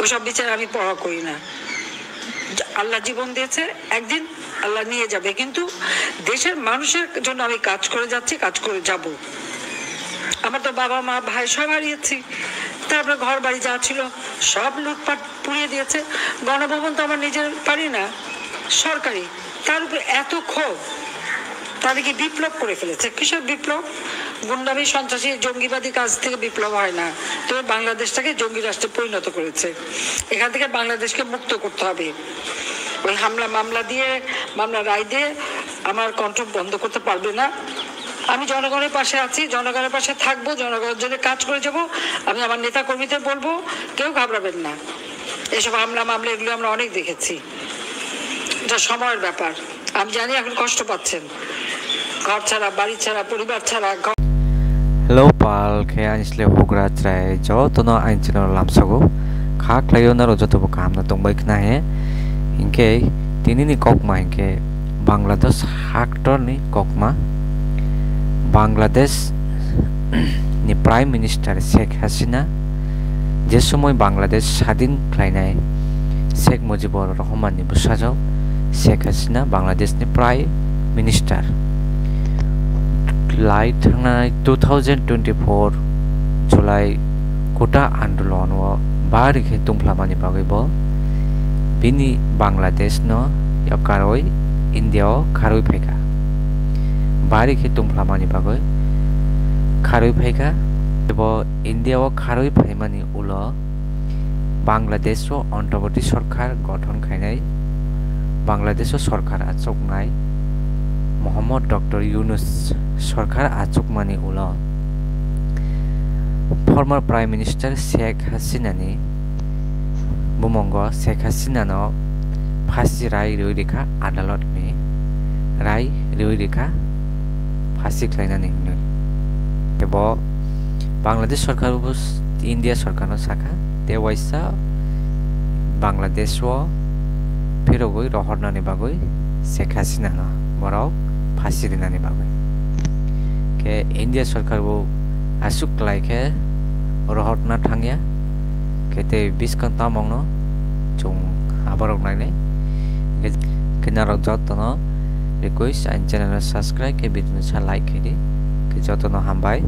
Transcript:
ওসব বিচার আমি পড়া করি না। আল্লাহ জীবন দিয়েছে, একদিন আল্লাহ নিয়ে যাবে, কিন্তু দেশের মানুষের জন্য আমি কাজ করে যাচ্ছি, কাজ করে যাব। আমার তো বাবা মা ভাই সব হারিয়েছি, তারপরে ঘর বাড়ি যা ছিল সব লুটপাট পুড়িয়ে দিয়েছে। গণভবন তো আমার নিজের পারি না, সরকারি, তার উপরে এত ক্ষোভ। তারা কি বিপ্লব করে ফেলেছে? কিসের বিপ্লব? গুন্ডামি, সন্ত্রাসী, জঙ্গিবাদী কাজ থেকে বিপ্লব হয় না, তবে বাংলাদেশটাকে জঙ্গি রাষ্ট্রে পরিণত করেছে। এখান থেকে বাংলাদেশকে মুক্ত করতে হবে। ওই হামলা মামলা দিয়ে, মামলা রায় দিয়ে আমার কণ্ঠ বন্ধ করতে পারবে না। আমি জনগণের পাশে আছি, জনগণের পাশে থাকবো, জনগণের জন্য কাজ করে যাব। আমি আমার নেতা কর্মীদের বলবো, কেউ ঘাবড়াবেন না। এসব হামলা মামলা এগুলো আমরা অনেক দেখেছি, এটা সময়ের ব্যাপার। আমি জানি এখন কষ্ট পাচ্ছেন, ঘর ছাড়া, বাড়ি ছাড়া, পরিবার ছাড়া। Hello pal, kaya anisle hugra trai jo tono ain chino lamsago khak layo na rojo tobo kam na tongbai khna he inke tini ni kokma inke Bangladesh haktor ni kokma Bangladesh ni Prime Minister Sheikh Hasina যে সময় বাংলাদেশ স্বাধীন খাইনায় Sheikh Mujibur Rahman ni busajau Sheikh Hasina Bangladesh ni Prime Minister Lai thangnai 2024 July kota andolon o bari khe tungplamani bagai bo bini Bangladesh no yakaroi India o kharoi phaika bari khe tungplamani bagai kharoi phaika ebo India o kharoi phaimani ulo Bangladesh o অন্তর্বর্তী সরকার গঠন খাইনাই Bangladesh o Sarkar achoknai Muhammad Dr. Yunus Sarkar achukmani ulo former Prime Minister Sheikh Hasina ni bumongo Sheikh Hasina no phasi rai roirika adalot me rai roirika phasi khlainani hinoi ebo Bangladesh sarkar bus India sarkar no saka te waisa Bangladesh o phirogoi rohornani bagoi Sheikh Hasina no borok phasi dinani bagoi ke India sarkar bo asuk laike rohotna thangya kete biskan tamongno chung abarok naine ke narok jotono request and channel subscribe ke bitnu sa like ke jotono hambai